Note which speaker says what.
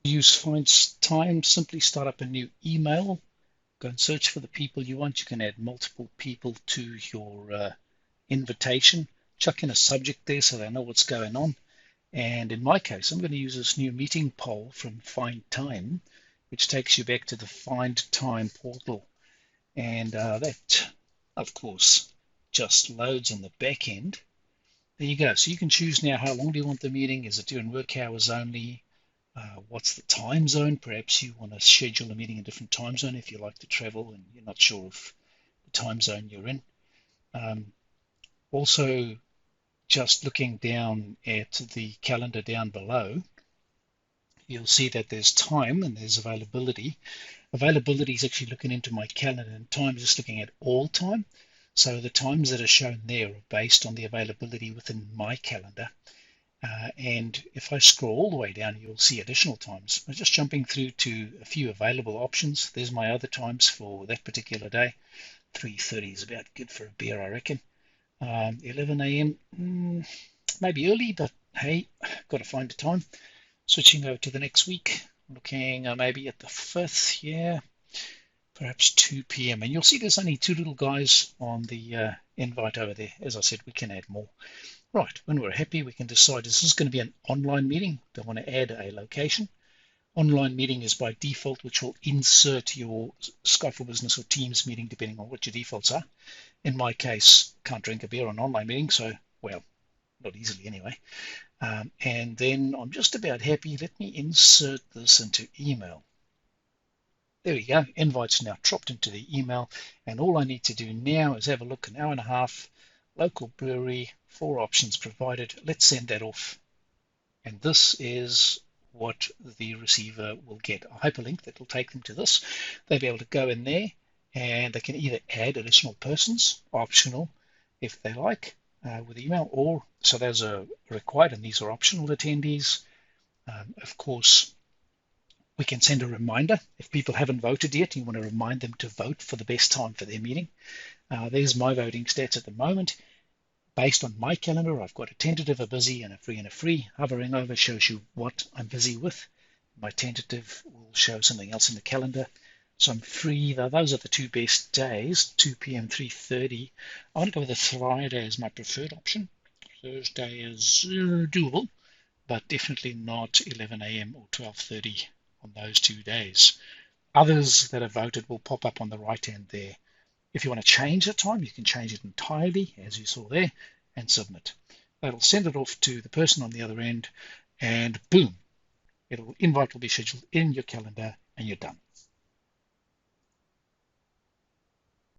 Speaker 1: Use FindTime, simply start up a new email, go and search for the people you want. You can add multiple people to your invitation, chuck in a subject there so they know what's going on. And in my case, I'm going to use this new meeting poll from FindTime, which takes you back to the FindTime portal. And that, of course, just loads on the back end. There you go. So you can choose now how long do you want the meeting? Is it during work hours only? What's the time zone? Perhaps you want to schedule a meeting in a different time zone if you like to travel and you're not sure of the time zone you're in. Also, just looking down at the calendar down below, you'll see that there's time and there's availability. Availability is actually looking into my calendar, and time is just looking at all time. So the times that are shown there are based on the availability within my calendar. And if I scroll all the way down, you'll see additional times. I'm just jumping through to a few available options. There's my other times for that particular day. 3:30 is about good for a beer, I reckon. 11 a.m. Maybe early, but hey, got to find a time. Switching over to the next week, looking maybe at the 5th, yeah, perhaps 2 p.m. And you'll see there's only two little guys on the invite over there. As I said, we can add more. Right, when we're happy, we can decide this is going to be an online meeting. Don't want to add a location. Online meeting is by default, which will insert your Skype for Business or Teams meeting, depending on what your defaults are. In my case, can't drink a beer on online meeting, so, well, not easily anyway. And then I'm just about happy. Let me insert this into email. There we go. Invite's now dropped into the email. And all I need to do now is have a look, an hour and a half, local brewery, 4 options provided. Let's send that off. And this is what the receiver will get. A hyperlink that will take them to this. They'll be able to go in there and they can either add additional persons, optional, if they like, with email, or so those are required and these are optional attendees. Of course, we can send a reminder if people haven't voted yet. You want to remind them to vote for the best time for their meeting. There's my voting stats at the moment. Based on my calendar, I've got a tentative, a busy, and a free and a free. Hovering over shows you what I'm busy with. My tentative will show something else in the calendar. So I'm free. Those are the 2 best days, 2 p.m., 3:30. I want to go with the Friday as my preferred option. Thursday is doable, but definitely not 11 a.m. or 12:30 on those 2 days. Others that are voted will pop up on the right hand there. If you want to change the time, you can change it entirely, as you saw there, and submit. That'll send it off to the person on the other end, and boom, invite will be scheduled in your calendar, and you're done.